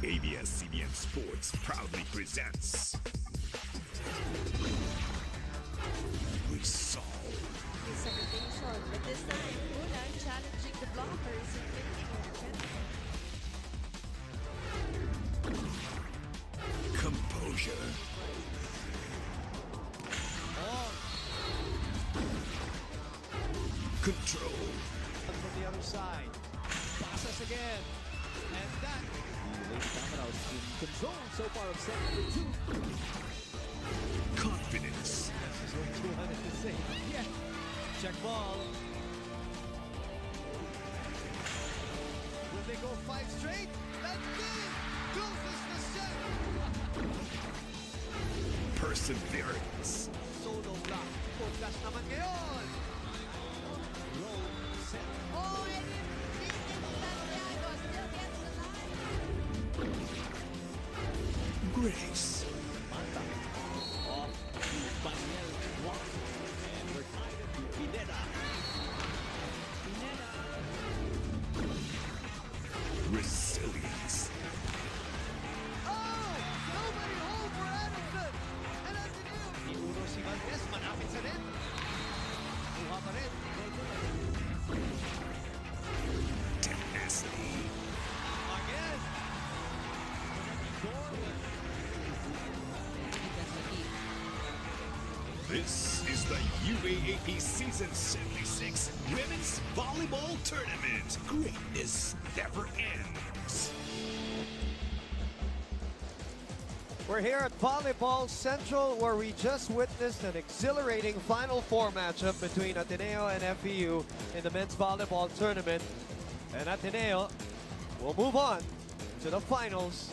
ABS-CBN Sports proudly presents Resolve. Segregation, but this time, Ulan challenging the blockers and making it Composure. Control. From the other side. Passes again. And that. The Lady Dominoes in control so far of set number 2. Confidence. This is what you wanted to say. Yeah. Check ball. Will they go 5 straight? That's big! Closes the set! Perseverance. Solo block. Focus naman ngayon. Roll, set. Oh, and Santiago still gets the line. Grace. Manta. Off to Baniel Juan. And we're tied to Pineda. Pineda. Resilience. Oh! Nobody home for Anderson! And ADMU! Iuno si Valdez, malapit sa net. Kuha pa rin. Tenacity. Again! This is the UAAP Season 76 Women's Volleyball Tournament. Greatness never ends. We're here at Volleyball Central, where we just witnessed an exhilarating Final Four matchup between Ateneo and FEU in the men's volleyball tournament. And Ateneo will move on to the finals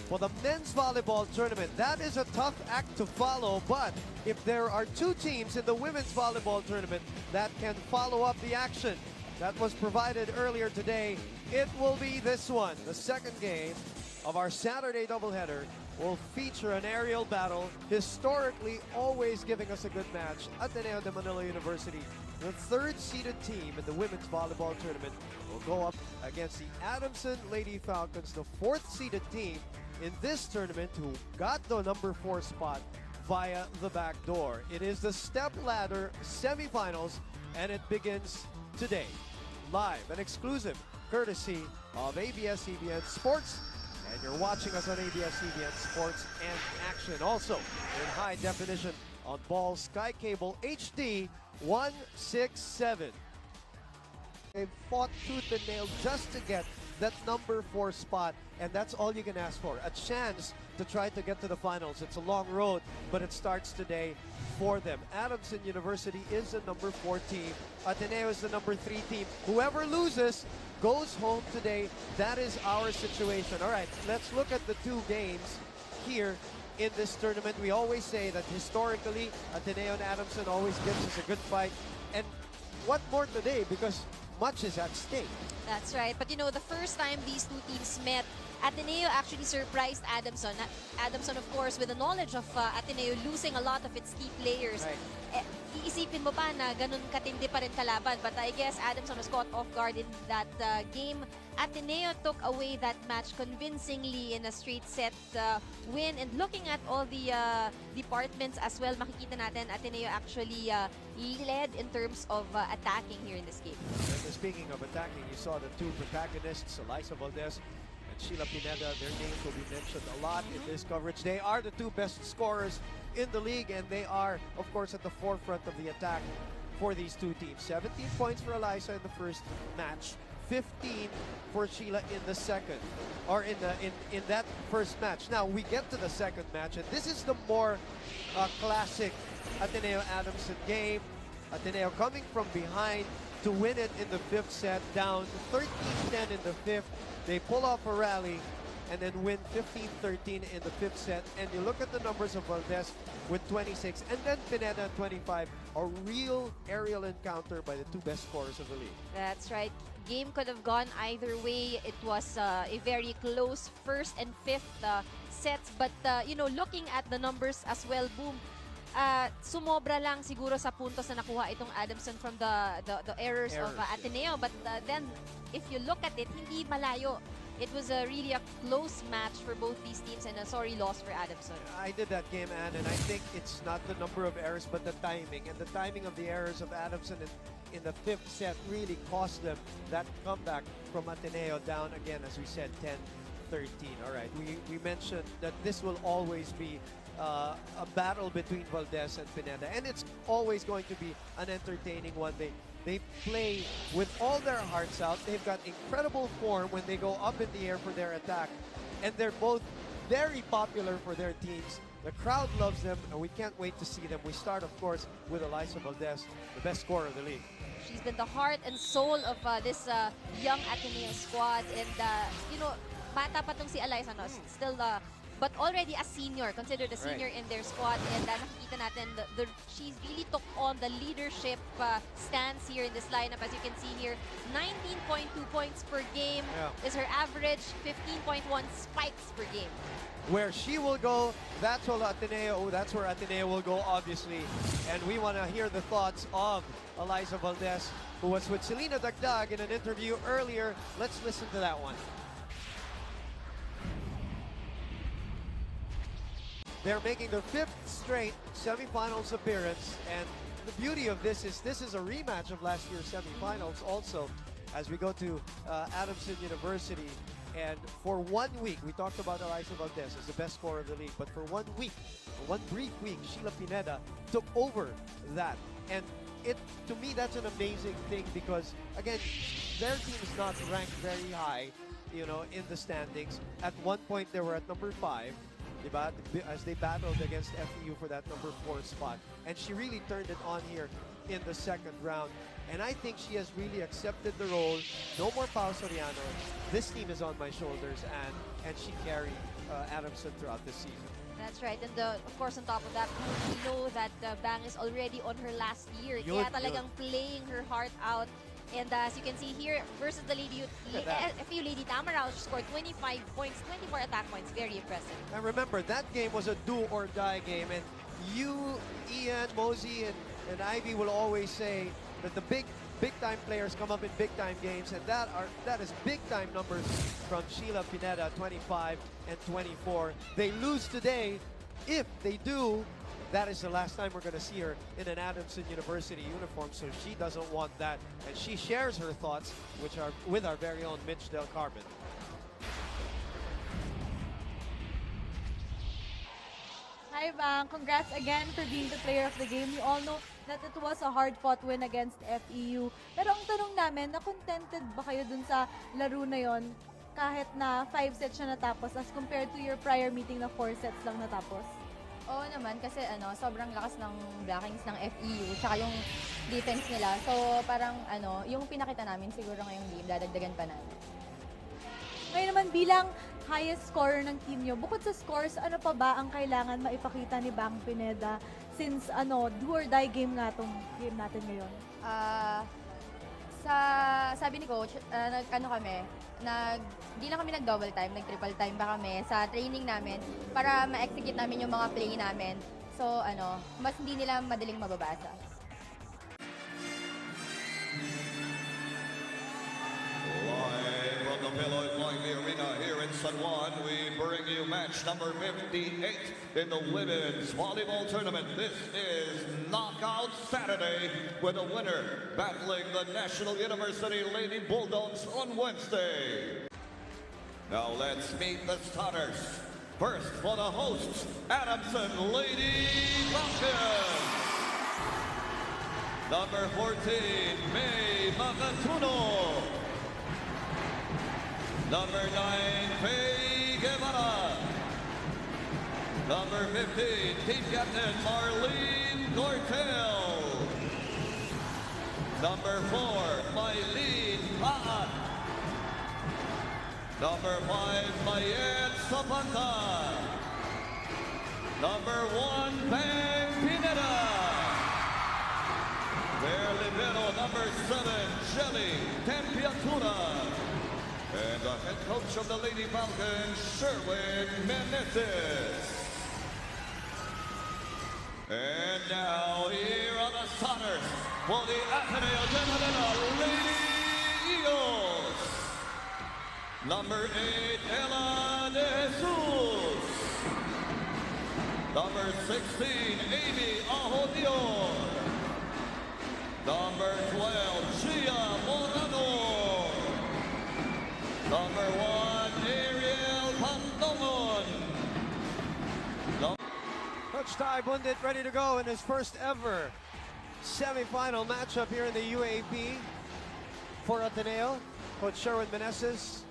for the men's volleyball tournament. That is a tough act to follow, but if there are 2 teams in the women's volleyball tournament that can follow up the action that was provided earlier today, it will be this one. The second game of our Saturday doubleheader will feature an aerial battle, historically always giving us a good match. Ateneo de Manila University, the 3rd-seeded team in the women's volleyball tournament, will go up against the Adamson Lady Falcons, the 4th-seeded team in this tournament, who got the number 4 spot via the back door. It is the Stepladder Semifinals, and it begins today. Live and exclusive, courtesy of ABS-CBN Sports. And you're watching us on ABS-CBN Sports and Action. Also, in high definition on Ball Sky Cable HD 167. They fought tooth and nail just to get that number 4 spot, and that's all you can ask for. A chance to try to get to the finals. It's a long road, but it starts today for them. Adamson University is the number 4 team. Ateneo is the number 3 team. Whoever loses goes home today. That is our situation. All right, let's look at the 2 games here in this tournament. We always say that historically, Ateneo and Adamson always gives us a good fight. And what more today, because much is at stake. That's right. But you know, the first time these 2 teams met, Ateneo actually surprised Adamson. Adamson, of course, with the knowledge of Ateneo losing a lot of its key players. Right. Iisipin mo pa na ganun katindi pa rin kalaban. But I guess Adamson was caught off guard in that game. Ateneo took away that match convincingly in a straight set win. And looking at all the departments as well, makikita natin Ateneo actually led in terms of attacking here in this game. And speaking of attacking, you saw the 2 protagonists, Eliza Valdez and Sheila Pineda. Their names will be mentioned a lot in this coverage. They are the 2 best scorers in the league, and they are, of course, at the forefront of the attack for these 2 teams. 17 points for Eliza in the first match, 15 for Sheila in the second, or in that first match. Now we get to the second match, and this is the more classic Ateneo Adamson game. Ateneo coming from behind to win it in the 5th set, down 13-10 in the 5th. They pull off a rally and then win 15-13 in the 5th set. And you look at the numbers of Valdez with 26 and then Pineda 25. A real aerial encounter by the 2 best scorers of the league. That's right. Game could have gone either way. It was a very close 1st and 5th sets. But, you know, looking at the numbers as well, Boom, sumobra lang siguro sa puntos na nakuha itong Adamson from the errors of Ateneo. But then, if you look at it, hindi malayo. It was really a close match for both these teams and a sorry loss for Adamson. I did that game, Anne, and I think it's not the number of errors, but the timing. And the timing of the errors of Adamson in the fifth set really cost them that comeback from Ateneo down again, as we said, 10-13. All right, we mentioned that this will always be a battle between Valdez and Pineda, and it's always going to be an entertaining one. They play with all their hearts out. They've got incredible form when they go up in the air for their attack, and they're both very popular for their teams. The crowd loves them, and we can't wait to see them. We start, of course, with Eliza Valdez, the best scorer of the league. She's been the heart and soul of this young Ateneo squad, and you know, bata pa tong si Eliza, no? Still but already a senior, considered a senior in their squad. And nakikita natin, she really took on the leadership stance here in this lineup. As you can see here, 19.2 points per game is her average, 15.1 spikes per game. Where she will go, that's where Ateneo will go, obviously. And we want to hear the thoughts of Eliza Valdez, who was with Selena Dagdag in an interview earlier. Let's listen to that one. They're making their fifth straight semifinals appearance, and the beauty of this is a rematch of last year's semifinals also, as we go to Adamson University. And for 1 week, we talked about Eliza Valdez as the best scorer of the league, but for 1 week, one brief week, Sheila Pineda took over that. And to me, that's an amazing thing because, again, their team is not ranked very high, you know, in the standings. At one point, they were at number 5. As they battled against FEU for that number 4 spot. And she really turned it on here in the second round. And I think she has really accepted the role. No more Pao Soriano. This team is on my shoulders, and she carried Adamson throughout the season. That's right. And of course, on top of that, we know that Bang is already on her last year. Kaya talagang playing her heart out. And as you can see here, versus the FEU Lady Tamaraw, she scored 25 points, 24 attack points. Very impressive. And remember, that game was a do-or-die game. And you, Ian, Mosey, and Ivy will always say that the big-time players come up in big-time games. And that is big-time numbers from Sheila Pineda, 25 and 24. They lose today. If they do, that is the last time we're going to see her in an Adamson University uniform, so she doesn't want that. And she shares her thoughts, which are with our very own Mitch Del Carmen. Hi, Bang. Congrats again for being the player of the game. We all know that it was a hard-fought win against FEU. Pero ang tanong namin, na-contented ba kayo dun sa laro na yon kahit na 5 sets siya natapos as compared to your prior meeting na 4 sets lang natapos? Oo naman, kasi sobrang lakas ng blockings ng FEU, tsaka yung defense nila. So parang yung pinakita namin siguro ngayong game, dadagdagan pa namin. Ngayon naman bilang highest scorer ng team nyo, bukod sa scores, ano pa ba ang kailangan maipakita ni Bang Pineda since do or die game nga tong game natin ngayon? Sabi ni coach, di lang kami nag-double time, nag-triple time pa kami sa training namin para ma-execute namin yung mga play namin. So, mas hindi nila madaling mababasa. Live from the Pillow Lively Arena here in San Juan, we bring you match number 58 in the Women's Volleyball Tournament. This is Knockout Saturday with a winner battling the National University Lady Bulldogs on Wednesday. Now let's meet the starters. First for the hosts, Adamson Lady Falcons. Number 14, May Magatuno. Number 9, Faye Guevara. Number 15, Team Captain Marlene Gortel. Number 4, Mylene Paat. Number 5, Mayet Sapanta. Number 1, Bang Pineda. Their libero, number 7, Shelly Tempiatuna. And the head coach of the Lady Falcons, Sherwin Menezes. And now here are the starters for the Ateneo Lady Eagles. Number 8, Ella De Jesus. Number 16, Amy Ahodio. Number 12, Gia Morador. Number 1, Ariel Pandomon. Coach Ty Bundit ready to go in his first ever semifinal matchup here in the UAAP for Ateneo. Coach Sherwin Meneses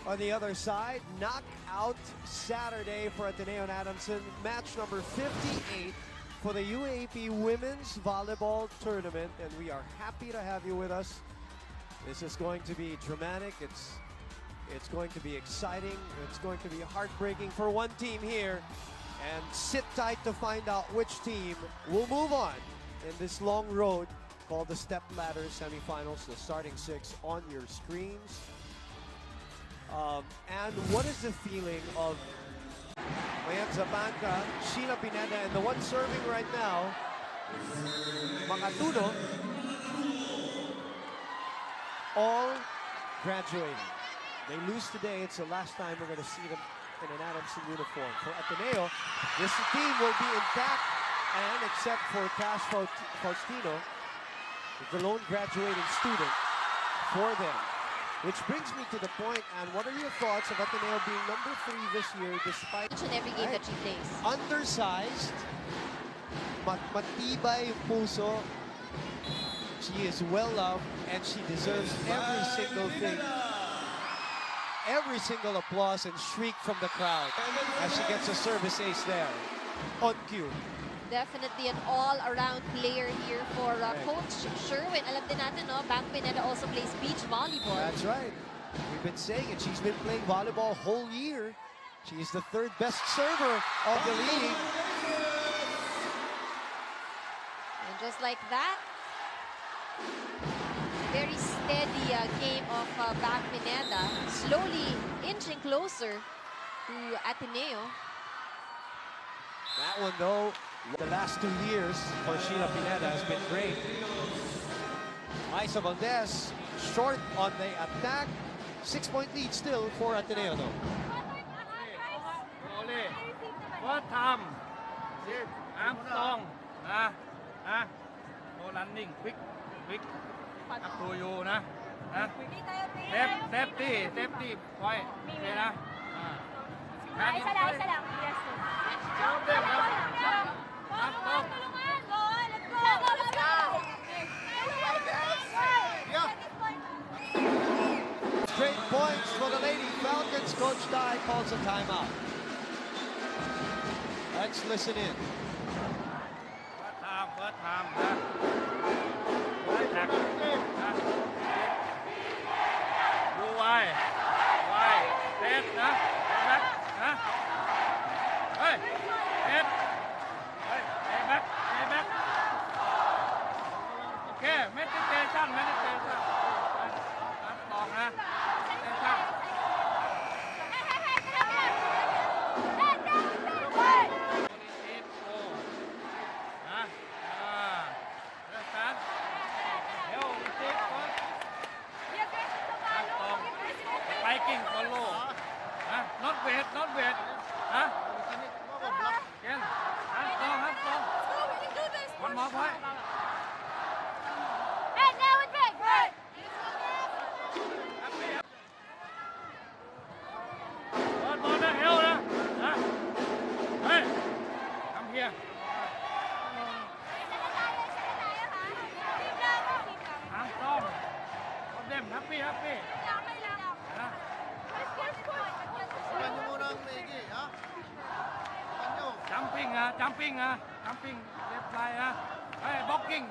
on the other side. Knockout Saturday for Ateneo and Adamson. Match number 58 for the UAAP Women's Volleyball Tournament. And we are happy to have you with us. This is going to be dramatic. It's going to be exciting. It's going to be heartbreaking for one team here. And sit tight to find out which team will move on in this long road called the Stepladder Semifinals. The starting 6 on your screens. And what is the feeling of Mayan Zabanka, Sheila Pineda, and the one serving right now, Makatuno, all graduating. They lose today. It's the last time we're going to see them in an Adamson uniform. For Ateneo, this team will be intact, and except for Cash Faustino, the lone graduating student for them. Which brings me to the point, and what are your thoughts of Ateneo being number 3 this year despite Each and every game that she plays. undersized, matibay yung puso, she is well loved, and she deserves every single thing. Every single applause and shriek from the crowd as she gets a service ace there on cue. Definitely an all-around player here for Coach Sherwin. Alam din natin, no, Bang Pineda also plays beach volleyball. That's right. We've been saying it. She's been playing volleyball whole year. She is the 3rd best server of the league. And just like that, very steady game of Bang Pineda, slowly inching closer to Ateneo. That one, though, the last 2 years for Sheila Pineda has been great. Isa Valdez short on the attack. 6-point lead still for Ateneo, though. What time? I'm strong. No running. Quick. Up to you, na. Safety. Quiet. Okay, na. Isa lang. Yes. Straight points for the Lady Falcons. Coach Ty calls a timeout. Let's listen in. What time? Why? Dead, huh? Hey, dead. Hey, back. Okay, meditation. That's long, huh? Spiking, follow. Not wait. Yes. Have strong. One more point. Hey, now it's big. Right. One the hell, Hey, come here. I'm strong. All them happy. Jumping, left fly, hey, blocking.